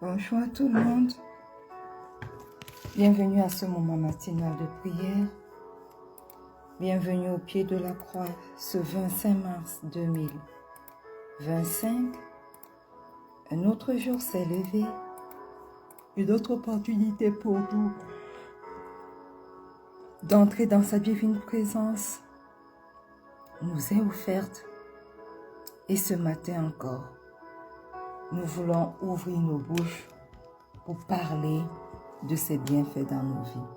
Bonjour à tout le monde. Bienvenue à ce moment matinal de prière. Bienvenue au pied de la croix ce 25 mars 2025. Un autre jour s'est levé. Une autre opportunité pour vous d'entrer dans sa divine présence nous est offerte. Et ce matin encore, nous voulons ouvrir nos bouches pour parler de ses bienfaits dans nos vies.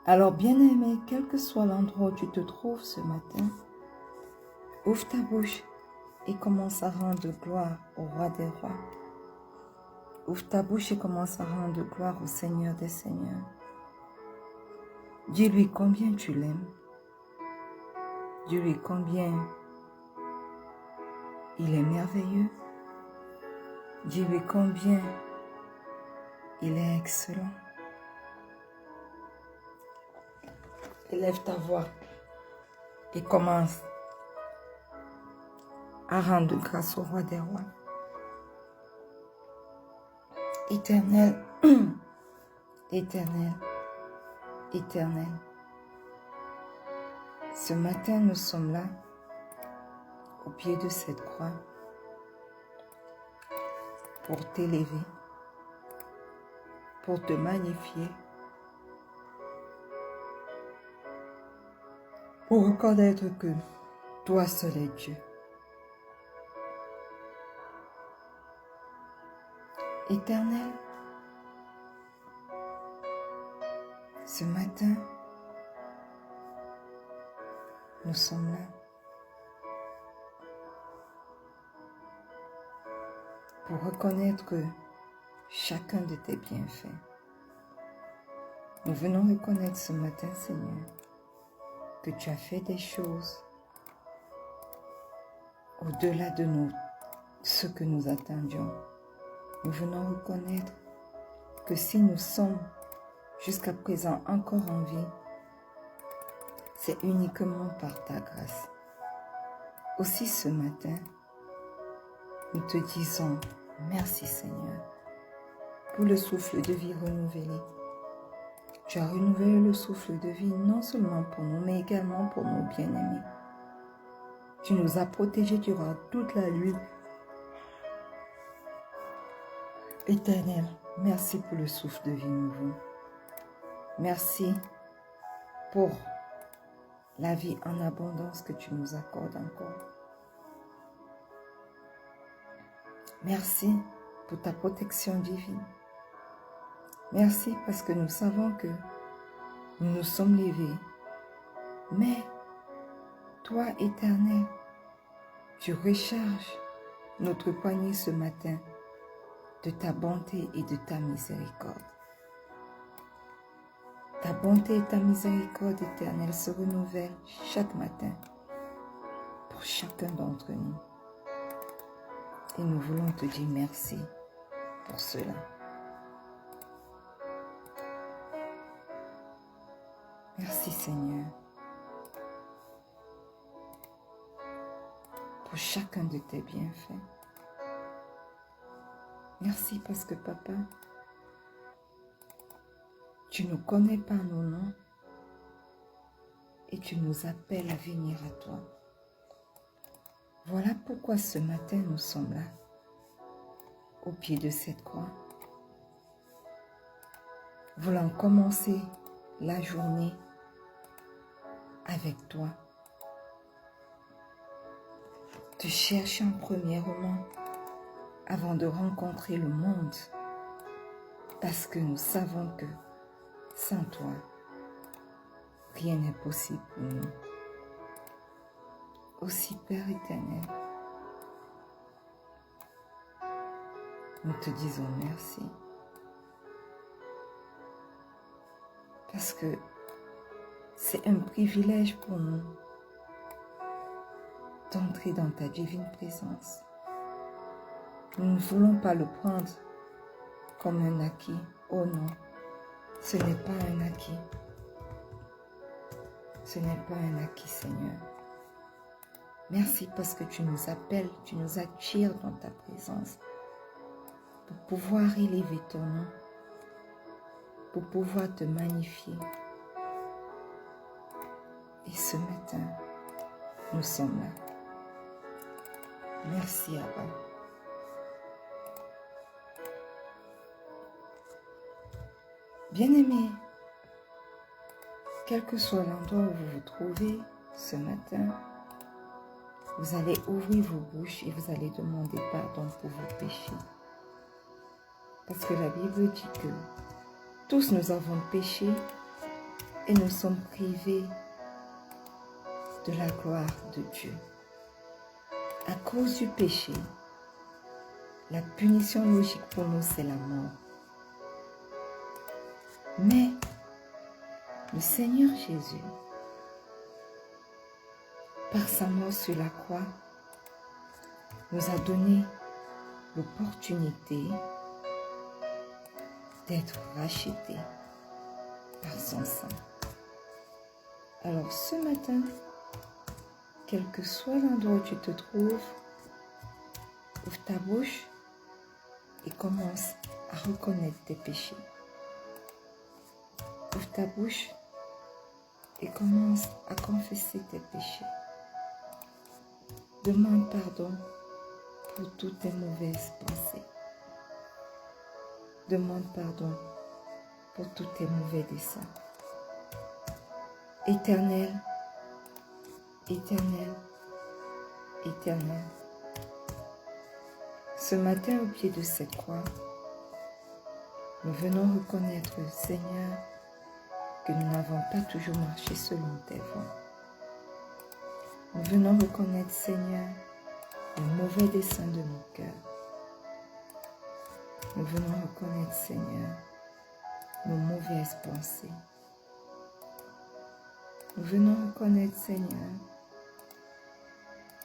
Alors, bien-aimé, quel que soit l'endroit où tu te trouves ce matin, ouvre ta bouche et commence à rendre gloire au roi des rois. Ouvre ta bouche et commence à rendre gloire au Seigneur des seigneurs. Dis-lui combien tu l'aimes. Dis-lui combien il est merveilleux. Dis-lui combien il est excellent. Élève ta voix et commence à rendre grâce au roi des rois. Éternel, éternel, éternel. Ce matin, nous sommes là, au pied de cette croix, pour t'élever, pour te magnifier, pour reconnaître que toi seul es Dieu. Éternel, ce matin, nous sommes là pour reconnaître chacun de tes bienfaits. Nous venons reconnaître ce matin, Seigneur, que tu as fait des choses au-delà de ce que nous attendions. Nous venons reconnaître que si nous sommes jusqu'à présent encore en vie, c'est uniquement par ta grâce. Aussi ce matin, nous te disons merci Seigneur pour le souffle de vie renouvelé. Tu as renouvelé le souffle de vie non seulement pour nous, mais également pour nos bien-aimés. Tu nous as protégés durant toute la nuit. Éternel, merci pour le souffle de vie nouveau. Merci pour la vie en abondance que tu nous accordes encore. Merci pour ta protection divine. Merci parce que nous savons que nous nous sommes levés. Mais toi, Éternel, tu recharges notre poignée ce matin de ta bonté et de ta miséricorde. Ta bonté et ta miséricorde éternelle se renouvellent chaque matin pour chacun d'entre nous. Et nous voulons te dire merci pour cela. Merci Seigneur pour chacun de tes bienfaits. Merci parce que Papa, tu nous connais par nos noms et tu nous appelles à venir à toi. Voilà pourquoi ce matin nous sommes là, au pied de cette croix, voulant commencer la journée avec toi. Te cherchant premièrement avant de rencontrer le monde, parce que nous savons que sans toi, rien n'est possible pour nous. Aussi, Père éternel, nous te disons merci. Parce que C'est un privilège pour nous d'entrer dans ta divine présence. Nous ne voulons pas le prendre comme un acquis. Oh non, ce n'est pas un acquis. Ce n'est pas un acquis, Seigneur. Merci parce que tu nous appelles, tu nous attires dans ta présence pour pouvoir élever ton nom, pour pouvoir te magnifier. Et ce matin, nous sommes là. Merci, Abba. Bien-aimés, quel que soit l'endroit où vous vous trouvez ce matin, vous allez ouvrir vos bouches et vous allez demander pardon pour vos péchés. Parce que la Bible dit que tous nous avons péché et nous sommes privés de la gloire de Dieu. À cause du péché, la punition logique pour nous, c'est la mort. Mais le Seigneur Jésus, par sa mort sur la croix, nous a donné l'opportunité d'être rachetés par son sang. Alors ce matin, quel que soit l'endroit où tu te trouves, ouvre ta bouche et commence à reconnaître tes péchés. Ouvre ta bouche et commence à confesser tes péchés. Demande pardon pour toutes tes mauvaises pensées. Demande pardon pour tous tes mauvais desseins. Éternel, Éternel, Éternel, ce matin au pied de cette croix, nous venons reconnaître, Seigneur, que nous n'avons pas toujours marché selon tes voies. Nous venons reconnaître, Seigneur, le mauvais dessein de nos cœurs. Nous venons reconnaître, Seigneur, nos mauvaises pensées. Nous venons reconnaître, Seigneur,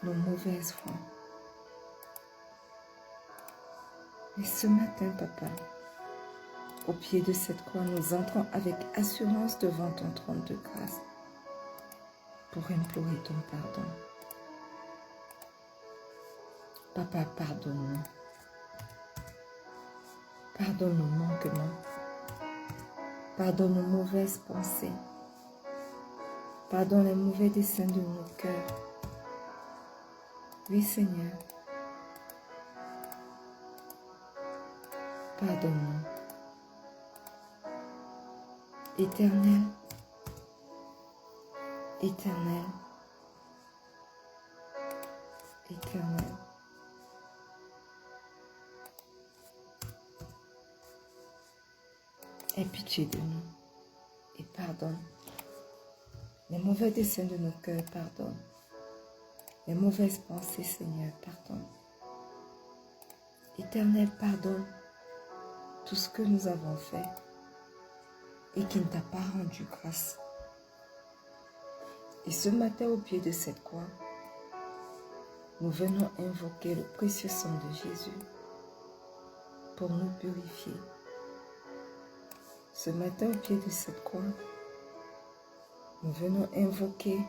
nos mauvaises voies. Et ce matin, Papa, au pied de cette croix, nous entrons avec assurance devant ton trône de grâce pour implorer ton pardon. Papa, pardonne-nous. Pardonne nos manquements. Pardonne nos mauvaises pensées. Pardonne les mauvais desseins de nos cœurs. Oui, Seigneur. Pardonne-nous. Éternel, Éternel, Éternel. Aie pitié de nous et pardonne. Les mauvais desseins de nos cœurs, pardonne. Les mauvaises pensées, Seigneur, pardonne. Éternel, pardonne tout ce que nous avons fait et qui ne t'a pas rendu grâce. Et ce matin, au pied de cette croix, nous venons invoquer le précieux sang de Jésus pour nous purifier. Ce matin, au pied de cette croix, nous venons invoquer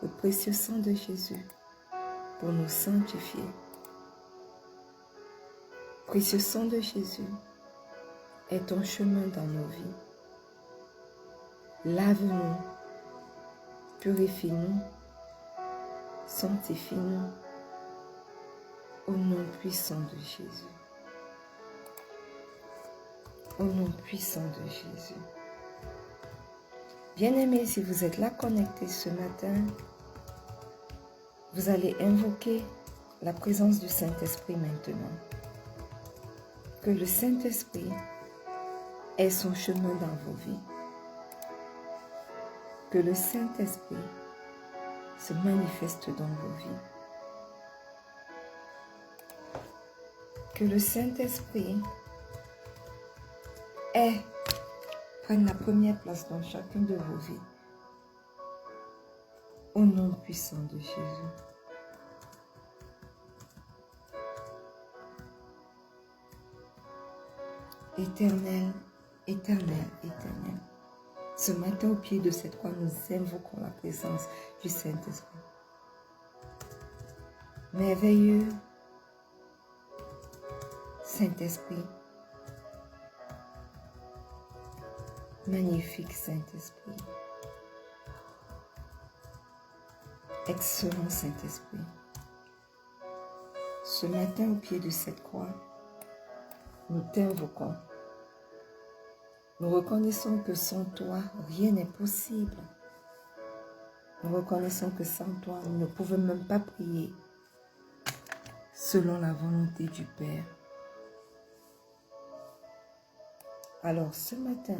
le précieux sang de Jésus pour nous sanctifier. Précieux sang de Jésus, est ton chemin dans nos vies. Lave-nous, purifie-nous, sanctifie-nous au nom puissant de Jésus. Au nom puissant de Jésus. Bien-aimés, si vous êtes là connectés ce matin, vous allez invoquer la présence du Saint-Esprit maintenant. Que le Saint-Esprit ait son chemin dans vos vies. Que le Saint-Esprit se manifeste dans vos vies. Que le Saint-Esprit prenne la première place dans chacune de vos vies. Au nom puissant de Jésus. Éternel, éternel, éternel. Ce matin, au pied de cette croix, nous invoquons la présence du Saint-Esprit. Merveilleux Saint-Esprit. Magnifique Saint-Esprit. Excellent Saint-Esprit. Ce matin, au pied de cette croix, nous t'invoquons. Nous reconnaissons que sans toi, rien n'est possible. Nous reconnaissons que sans toi, nous ne pouvons même pas prier selon la volonté du Père. Alors ce matin,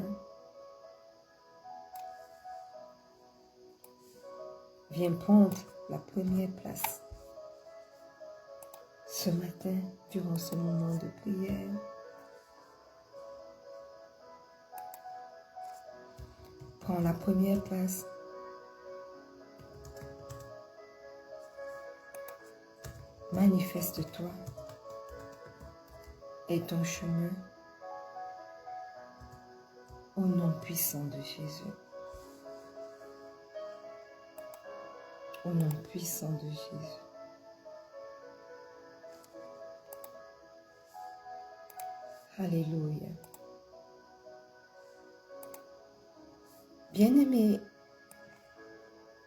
viens prendre la première place. Ce matin, durant ce moment de prière, prends la première place. Manifeste-toi et ton chemin au nom puissant de Jésus. Au nom puissant de Jésus. Alléluia. Bien-aimés,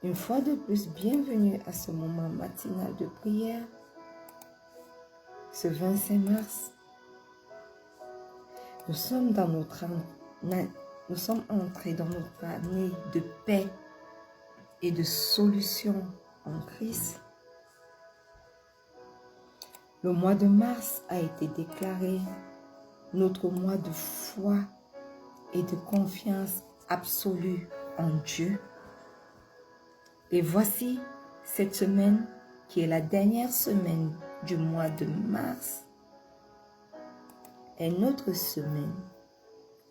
une fois de plus, bienvenue à ce moment matinal de prière. Ce 25 mars, nous sommes entrés dans notre année de paix et de solution en Christ. Le mois de mars a été déclaré notre mois de foi et de confiance absolue en Dieu. Et voici cette semaine qui est la dernière semaine du mois de mars est notre semaine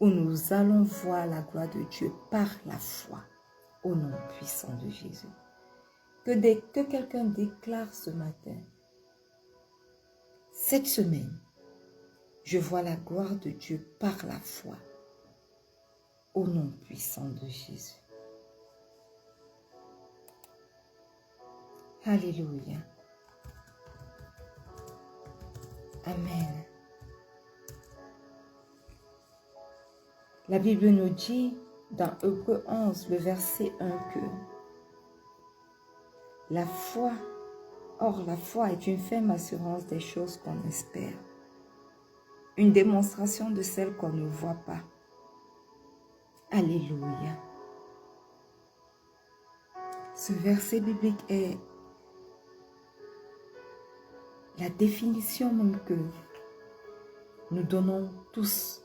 où nous allons voir la gloire de Dieu par la foi au nom puissant de Jésus. Que quelqu'un déclare ce matin, cette semaine, je vois la gloire de Dieu par la foi au nom puissant de Jésus. Alléluia. Amen. La Bible nous dit dans Hébreux 11, le verset 1 que la foi est une ferme assurance des choses qu'on espère, une démonstration de celles qu'on ne voit pas. Alléluia. Ce verset biblique est la définition même que nous donnons tous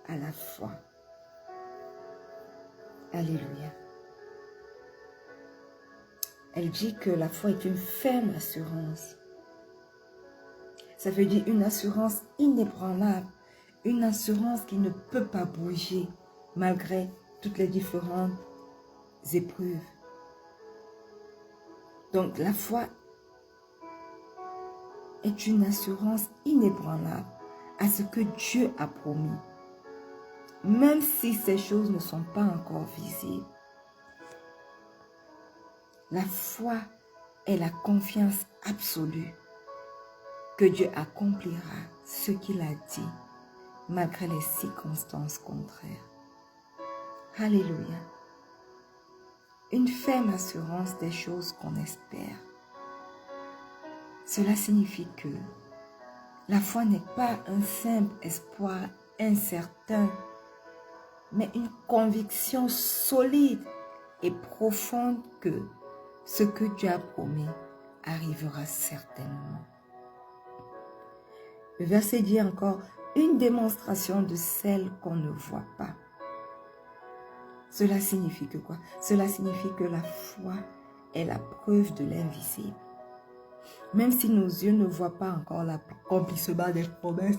à la foi. Alléluia. Elle dit que la foi est une ferme assurance. Ça veut dire une assurance inébranlable, une assurance qui ne peut pas bouger malgré toutes les différentes épreuves. Donc la foi est une assurance inébranlable à ce que Dieu a promis, même si ces choses ne sont pas encore visibles. La foi est la confiance absolue que Dieu accomplira ce qu'il a dit, malgré les circonstances contraires. Alléluia. Une ferme assurance des choses qu'on espère. Cela signifie que la foi n'est pas un simple espoir incertain, mais une conviction solide et profonde que ce que Dieu a promis arrivera certainement. Le verset dit encore, une démonstration de celle qu'on ne voit pas. Cela signifie que quoi? Cela signifie que la foi est la preuve de l'invisible. Même si nos yeux ne voient pas encore l'accomplissement des promesses,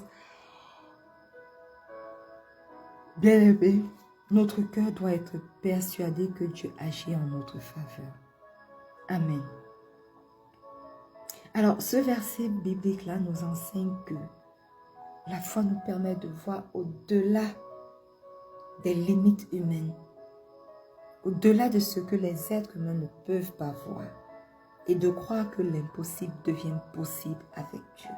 bien aimés, notre cœur doit être persuadé que Dieu agit en notre faveur. Amen. Alors, ce verset biblique-là nous enseigne que la foi nous permet de voir au-delà des limites humaines, au-delà de ce que les êtres humains ne peuvent pas voir, et de croire que l'impossible devient possible avec Dieu.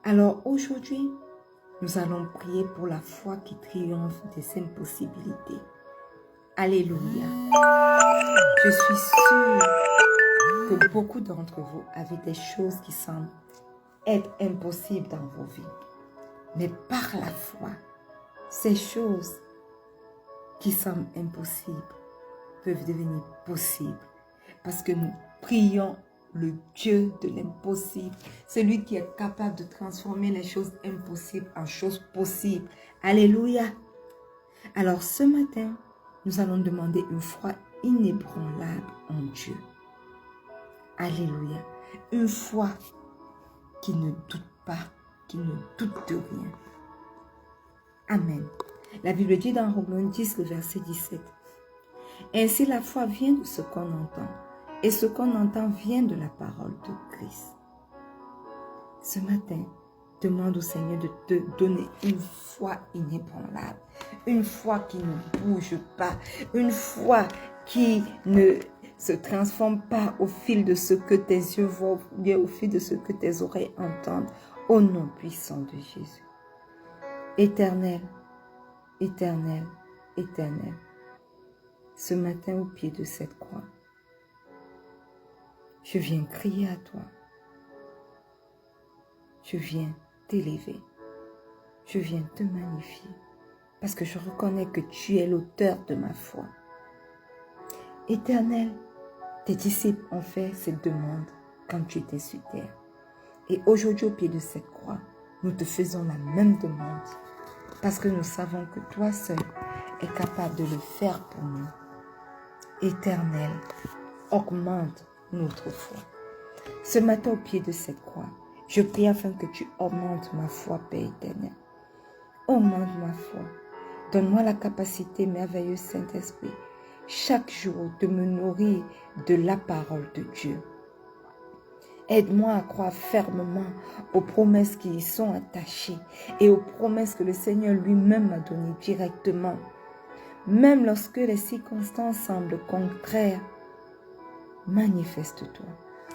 Alors aujourd'hui, nous allons prier pour la foi qui triomphe des impossibilités. Alléluia. Je suis sûre que beaucoup d'entre vous avez des choses qui semblent être impossibles dans vos vies. Mais par la foi, ces choses qui semblent impossibles peuvent devenir possibles. Parce que nous prions le Dieu de l'impossible, celui qui est capable de transformer les choses impossibles en choses possibles. Alléluia. Alors ce matin, nous allons demander une foi inébranlable en Dieu. Alléluia. Une foi qui ne doute pas, qui ne doute de rien. Amen. La Bible dit dans Romains 10, le verset 17. Ainsi la foi vient de ce qu'on entend, et ce qu'on entend vient de la parole de Christ. Ce matin, demande au Seigneur de te donner une foi inébranlable, une foi qui ne bouge pas, une foi qui ne se transforme pas au fil de ce que tes yeux voient, bien au fil de ce que tes oreilles entendent, au nom puissant de Jésus. Éternel, éternel, éternel, ce matin au pied de cette croix, je viens crier à toi. Je viens t'élever. Je viens te magnifier. Parce que je reconnais que tu es l'auteur de ma foi. Éternel, tes disciples ont fait cette demande quand tu étais sur terre. Et aujourd'hui, au pied de cette croix, nous te faisons la même demande. Parce que nous savons que toi seul es capable de le faire pour nous. Éternel, augmente notre foi. Ce matin, au pied de cette croix, je prie afin que tu augmentes ma foi, Père éternel. Augmente ma foi. Donne-moi la capacité, merveilleuse Saint-Esprit, chaque jour de me nourrir de la parole de Dieu. Aide-moi à croire fermement aux promesses qui y sont attachées et aux promesses que le Seigneur lui-même m'a données directement. Même lorsque les circonstances semblent contraires, manifeste-toi.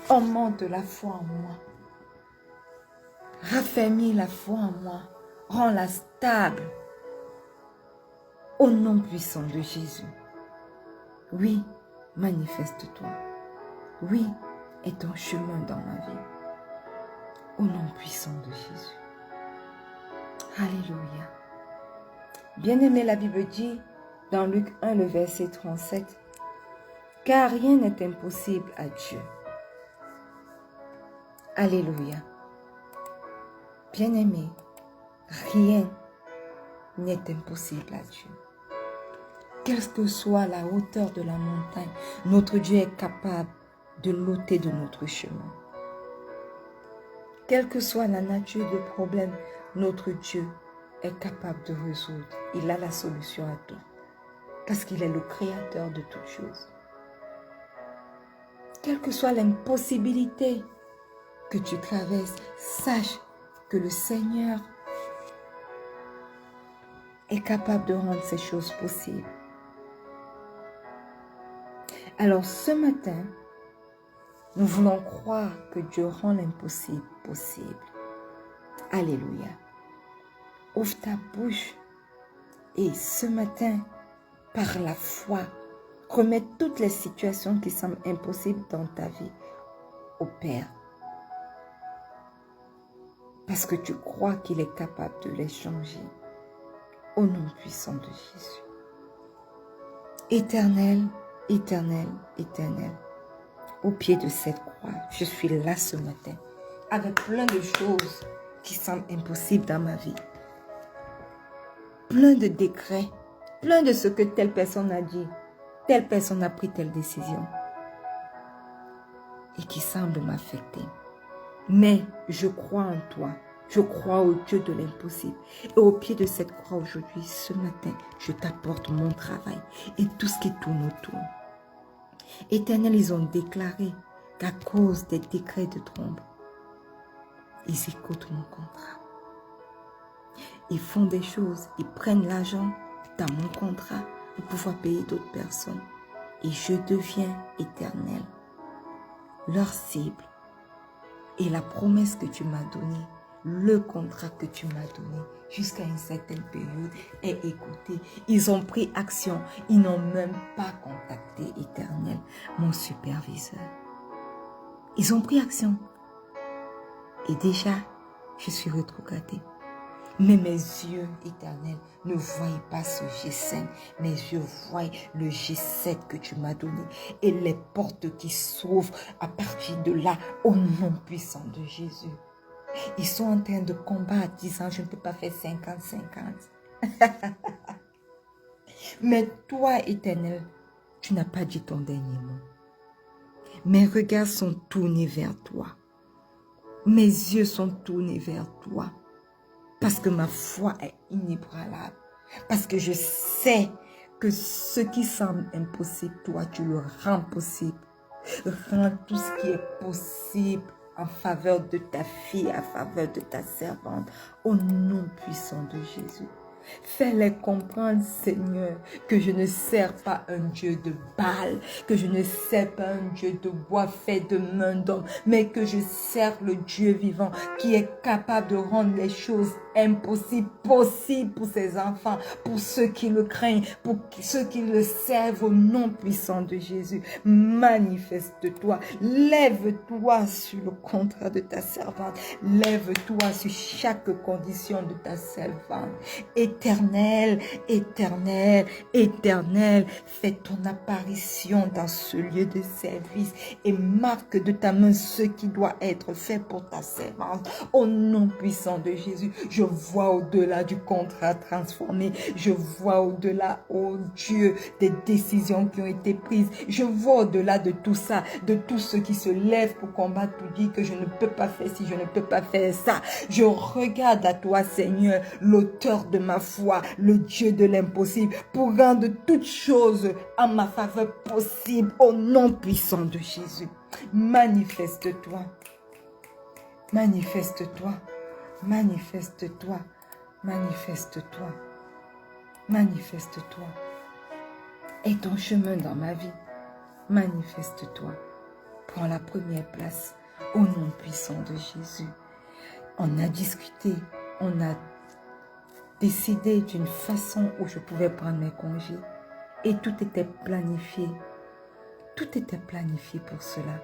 Augmente la foi en moi. Raffermis la foi en moi. Rends-la stable. Au nom puissant de Jésus. Oui, manifeste-toi. Oui, est ton chemin dans ma vie. Au nom puissant de Jésus. Alléluia. Bien-aimé, la Bible dit dans Luc 1, le verset 37, « Car rien n'est impossible à Dieu. » Alléluia. Bien-aimé, rien n'est impossible à Dieu. Quelle que soit la hauteur de la montagne, notre Dieu est capable de l'ôter de notre chemin. Quelle que soit la nature du problème, notre Dieu est capable de résoudre. Il a la solution à tout. Parce qu'il est le créateur de toutes choses. Quelle que soit l'impossibilité que tu traverses, sache que le Seigneur est capable de rendre ces choses possibles. Alors ce matin, nous voulons croire que Dieu rend l'impossible possible. Alléluia. Ouvre ta bouche et ce matin, par la foi, remets toutes les situations qui semblent impossibles dans ta vie au Père. Parce que tu crois qu'il est capable de les changer. Au nom puissant de Jésus. Éternel, éternel, éternel. Au pied de cette croix, je suis là ce matin. Avec plein de choses qui semblent impossibles dans ma vie. Plein de décrets. Plein de ce que telle personne a dit. Telle personne a pris telle décision. Et qui semble m'affecter. Mais je crois en toi. Je crois au Dieu de l'impossible. Et au pied de cette croix aujourd'hui, ce matin, je t'apporte mon travail et tout ce qui tourne autour. Éternel, ils ont déclaré qu'à cause des décrets de trompe, ils écoutent mon contrat. Ils font des choses, ils prennent l'argent dans mon contrat pour pouvoir payer d'autres personnes. Et je deviens éternel, leur cible. Et la promesse que tu m'as donnée, le contrat que tu m'as donné jusqu'à une certaine période est écouté. Ils ont pris action. Ils n'ont même pas contacté Éternel, mon superviseur. Ils ont pris action. Et déjà, je suis rétrogradée. Mais mes yeux, Éternel, ne voient pas ce G5. Mes yeux voient le G7 que tu m'as donné. Et les portes qui s'ouvrent à partir de là, au nom puissant de Jésus. Ils sont en train de combattre, disant, je ne peux pas faire 50-50. Mais toi, Éternel, tu n'as pas dit ton dernier mot. Mes regards sont tournés vers toi. Mes yeux sont tournés vers toi. Parce que ma foi est inébranlable. Parce que je sais que ce qui semble impossible, toi, tu le rends possible. Rends tout ce qui est possible en faveur de ta fille, en faveur de ta servante, au nom puissant de Jésus. Fais-les comprendre, Seigneur, que je ne sers pas un Dieu de Baal, que je ne sers pas un Dieu de bois fait de main d'homme, mais que je sers le Dieu vivant qui est capable de rendre les choses impossibles possibles pour ses enfants, pour ceux qui le craignent, pour ceux qui le servent au nom puissant de Jésus. Manifeste-toi, lève-toi sur le contrat de ta servante, lève-toi sur chaque condition de ta servante. Éternel, éternel, éternel, fais ton apparition dans ce lieu de service et marque de ta main ce qui doit être fait pour ta servante. Au nom puissant de Jésus, je vois au-delà du contrat transformé, je vois au-delà, oh Dieu, des décisions qui ont été prises. Je vois au-delà de tout ça, de tous ceux qui se lèvent pour combattre, pour dire que je ne peux pas faire ci, je ne peux pas faire ça. Je regarde à toi, Seigneur, l'auteur de ma foi, le Dieu de l'impossible, pour rendre toutes choses en ma faveur possible, au nom puissant de Jésus. Manifeste-toi, manifeste-toi, manifeste-toi, manifeste-toi, manifeste-toi. Et ton chemin dans ma vie, manifeste-toi. Prends la première place, au nom puissant de Jésus. On a discuté, on a décidé d'une façon où je pouvais prendre mes congés. Et tout était planifié. Tout était planifié pour cela.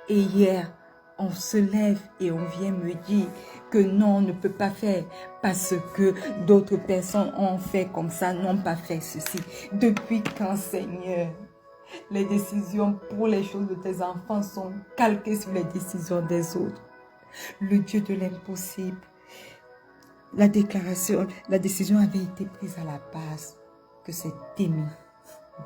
Et hier, on se lève et on vient me dire que non, on ne peut pas faire parce que d'autres personnes ont fait comme ça, n'ont pas fait ceci. Depuis quand, Seigneur, les décisions pour les choses de tes enfants sont calquées sur les décisions des autres? Le Dieu de l'impossible. La décision avait été prise à la base que c'est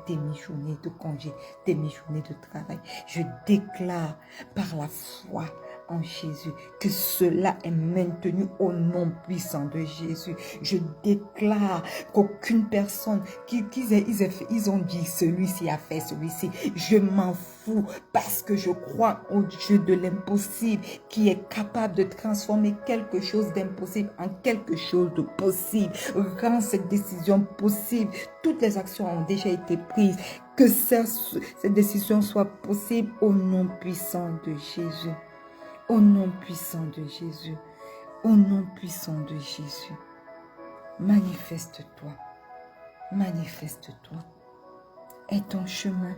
demi-journée de congé, demi-journée de travail. Je déclare par la foi en Jésus que cela est maintenu au nom puissant de Jésus. Je déclare qu'aucune personne, ils ont dit celui-ci a fait celui-ci. Je m'en fous parce que je crois au Dieu de l'impossible qui est capable de transformer quelque chose d'impossible en quelque chose de possible. Rends cette décision possible. Toutes les actions ont déjà été prises. Que cette décision soit possible au nom puissant de Jésus. Au nom puissant de Jésus. Au nom puissant de Jésus. Manifeste-toi. Manifeste-toi. Et ton chemin.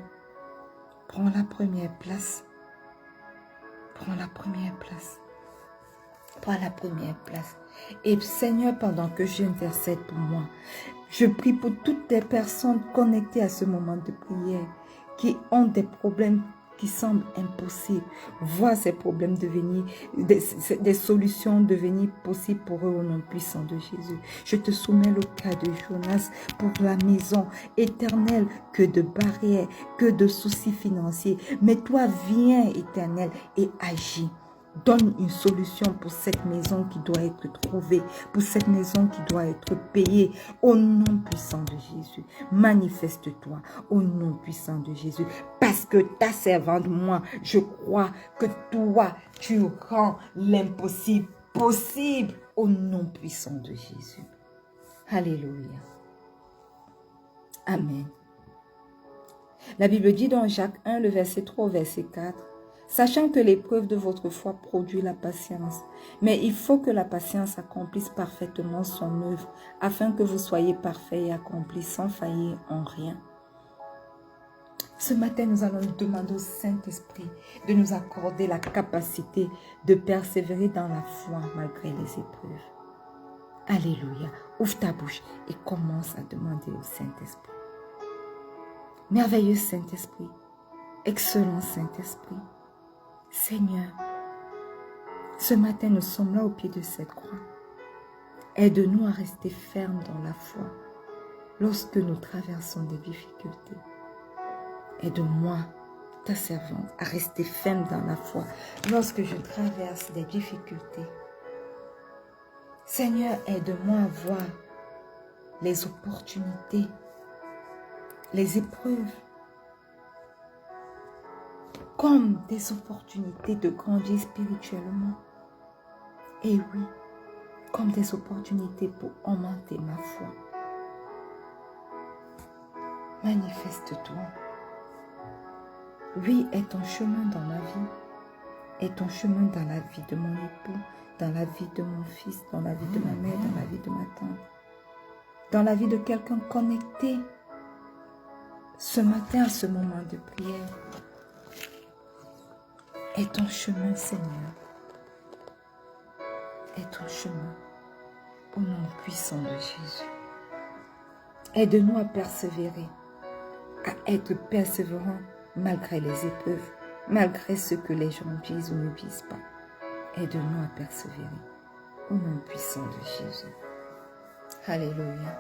Prends la première place. Prends la première place. Prends la première place. Et Seigneur, pendant que j'intercède pour moi, je prie pour toutes les personnes connectées à ce moment de prière qui ont des problèmes qui semblent impossibles. Vois ces problèmes devenir, des solutions devenir possibles pour eux au nom puissant de Jésus. Je te soumets le cas de Jonas pour la maison éternelle, que de barrières, que de soucis financiers. Mais toi, viens, Éternel, et agis. Donne une solution pour cette maison qui doit être trouvée, pour cette maison qui doit être payée. Au nom puissant de Jésus, manifeste-toi au nom puissant de Jésus. Parce que ta servante, moi, je crois que toi, tu rends l'impossible possible au nom puissant de Jésus. Alléluia. Amen. La Bible dit dans Jacques 1, le verset 3 au verset 4, « Sachant que l'épreuve de votre foi produit la patience, mais il faut que la patience accomplisse parfaitement son œuvre, afin que vous soyez parfaits et accomplis sans faillir en rien. » Ce matin, nous allons demander au Saint-Esprit de nous accorder la capacité de persévérer dans la foi malgré les épreuves. Alléluia. Ouvre ta bouche et commence à demander au Saint-Esprit. Merveilleux Saint-Esprit, excellent Saint-Esprit, Seigneur, ce matin nous sommes là au pied de cette croix. Aide-nous à rester fermes dans la foi lorsque nous traversons des difficultés. Aide-moi, ta servante, à rester ferme dans la foi lorsque je traverse des difficultés. Seigneur, aide-moi à voir les opportunités, les épreuves, comme des opportunités de grandir spirituellement. Et oui, comme des opportunités pour augmenter ma foi. Manifeste-toi. Oui, est ton chemin dans ma vie, est ton chemin dans la vie de mon époux, dans la vie de mon fils, dans la vie de ma mère, dans la vie de ma tante, dans la vie de quelqu'un connecté ce matin à ce moment de prière. Est ton chemin, Seigneur. Est ton chemin au nom puissant de Jésus. Aide-nous à persévérer, à être persévérants malgré les épreuves, malgré ce que les gens disent ou ne disent pas. Aide-nous à persévérer au nom puissant de Jésus. Alléluia.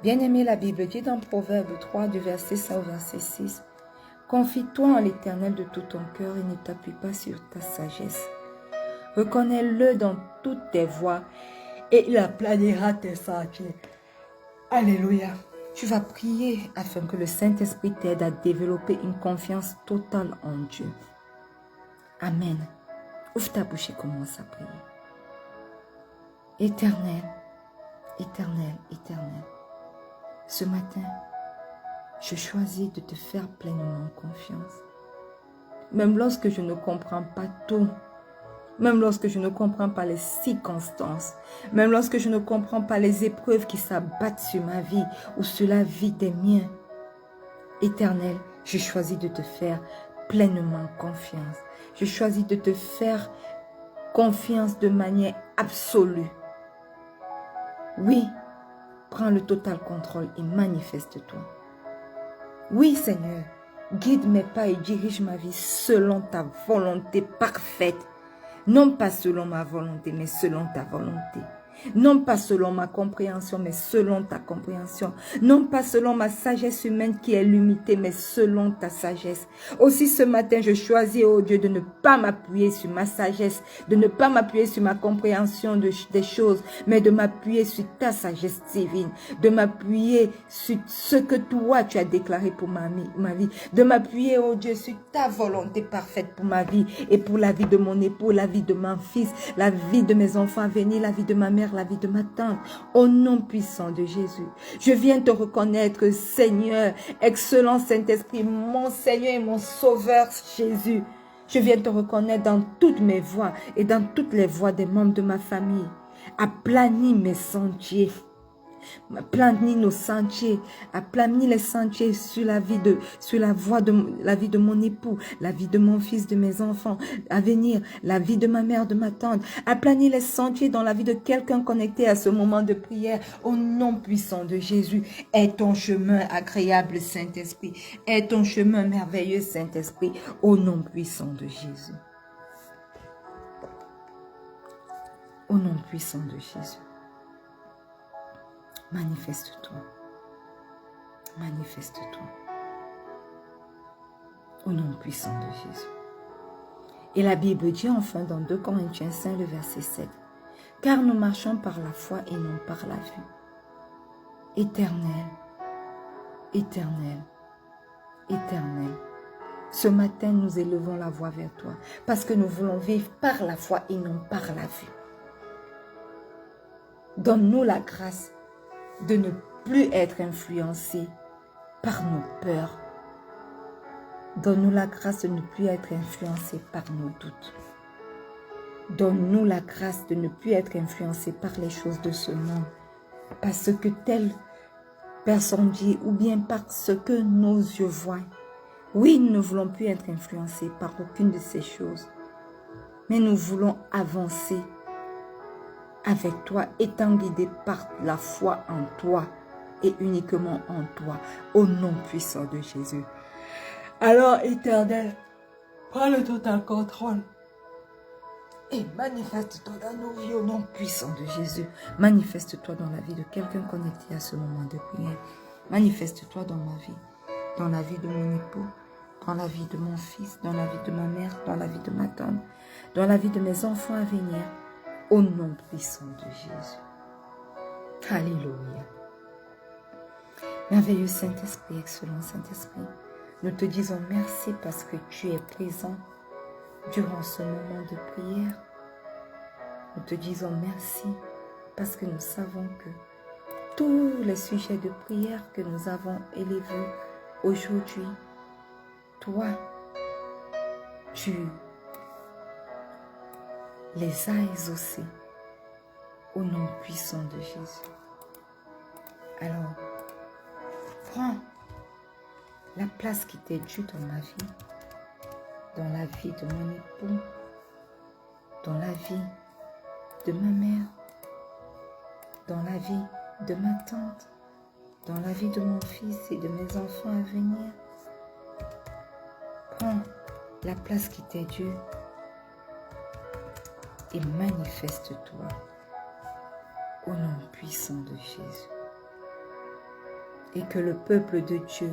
Bien-aimé, la Bible dit dans Proverbe 3, du verset 5 au verset 6, « Confie-toi en l'Éternel de tout ton cœur et ne t'appuie pas sur ta sagesse. Reconnais-le dans toutes tes voies et il aplanira tes sentiers. » Alléluia. Tu vas prier afin que le Saint-Esprit t'aide à développer une confiance totale en Dieu. Amen. Ouvre ta bouche et commence à prier. Éternel, éternel, éternel, ce matin, je choisis de te faire pleinement confiance. Même lorsque je ne comprends pas tout, même lorsque je ne comprends pas les circonstances, même lorsque je ne comprends pas les épreuves qui s'abattent sur ma vie ou sur la vie des miens. Éternel, je choisis de te faire pleinement confiance. Je choisis de te faire confiance de manière absolue. Oui, prends le total contrôle et manifeste-toi. Oui, Seigneur, guide mes pas et dirige ma vie selon ta volonté parfaite. Non pas selon ma volonté, mais selon ta volonté. Non pas selon ma compréhension, mais selon ta compréhension. Non pas selon ma sagesse humaine qui est limitée, mais selon ta sagesse. Aussi ce matin, je choisis, oh Dieu, de ne pas m'appuyer sur ma sagesse, de ne pas m'appuyer sur ma compréhension des choses, mais de m'appuyer sur ta sagesse divine, de m'appuyer sur ce que toi tu as déclaré pour ma vie, de m'appuyer, oh Dieu, sur ta volonté parfaite pour ma vie et pour la vie de mon époux, la vie de mon fils, la vie de mes enfants à venir, la vie de ma mère, la vie de ma tante, au nom puissant de Jésus. Je viens te reconnaître, Seigneur, excellent Saint-Esprit, mon Seigneur et mon Sauveur Jésus. Je viens te reconnaître dans toutes mes voies et dans toutes les voies des membres de ma famille. Aplanis mes sentiers. Aplanis nos sentiers, aplanis les sentiers sur la voie de la vie de mon époux, la vie de mon fils, de mes enfants à venir, la vie de ma mère, de ma tante. Aplanis les sentiers dans la vie de quelqu'un connecté à ce moment de prière au nom puissant de Jésus. Est ton chemin agréable, Saint-Esprit. Est ton chemin merveilleux, Saint-Esprit, au nom puissant de Jésus. Au nom puissant de Jésus. Manifeste-toi. Manifeste-toi. Au nom puissant de Jésus. Et la Bible dit enfin dans 2 Corinthiens 5, le verset 7, « Car nous marchons par la foi et non par la vue. » Éternel, éternel, éternel. Ce matin, nous élevons la voix vers toi parce que nous voulons vivre par la foi et non par la vue. Donne-nous la grâce de ne plus être influencés par nos peurs. Donne-nous la grâce de ne plus être influencés par nos doutes. Donne-nous la grâce de ne plus être influencés par les choses de ce monde, parce que telle personne dit, ou bien par ce que nos yeux voient. Oui, nous ne voulons plus être influencés par aucune de ces choses, mais nous voulons avancer avec toi, étant guidés par la foi en toi et uniquement en toi, au nom puissant de Jésus. Alors, Éternel, prends le total contrôle et manifeste-toi dans nos vies au nom puissant de Jésus. Manifeste-toi dans la vie de quelqu'un connecté à ce moment de prière. Manifeste-toi dans ma vie, dans la vie de mon époux, dans la vie de mon fils, dans la vie de ma mère, dans la vie de ma tante, dans la vie de mes enfants à venir, au nom puissant de Jésus. Alléluia. Merveilleux Saint-Esprit, excellent Saint-Esprit, nous te disons merci parce que tu es présent durant ce moment de prière. Nous te disons merci parce que nous savons que tous les sujets de prière que nous avons élevés aujourd'hui, toi, tu les as exaucés au nom puissant de Jésus. Alors, prends la place qui t'est due dans ma vie, dans la vie de mon époux, dans la vie de ma mère, dans la vie de ma tante, dans la vie de mon fils et de mes enfants à venir. Prends la place qui t'est due et manifeste-toi au nom puissant de Jésus. Et que le peuple de Dieu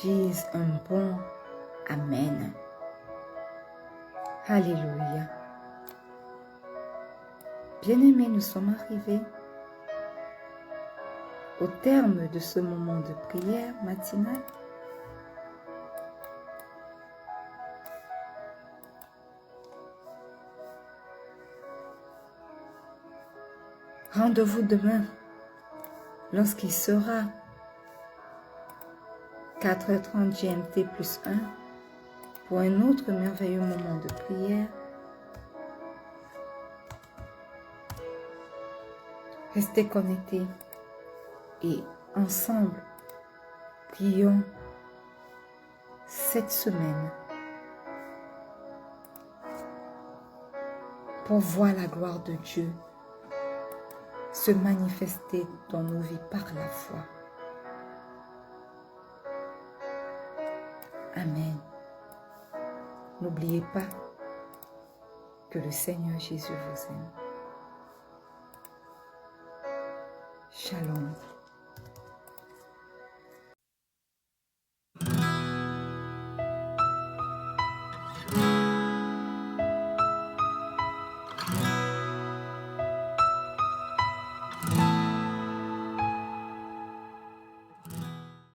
dise un bon Amen. Alléluia. Bien-aimés, nous sommes arrivés au terme de ce moment de prière matinale. Rendez-vous demain lorsqu'il sera 4h30 GMT plus 1 pour un autre merveilleux moment de prière. Restez connectés et ensemble, prions cette semaine pour voir la gloire de Dieu se manifester dans nos vies par la foi. Amen. N'oubliez pas que le Seigneur Jésus vous aime. Shalom.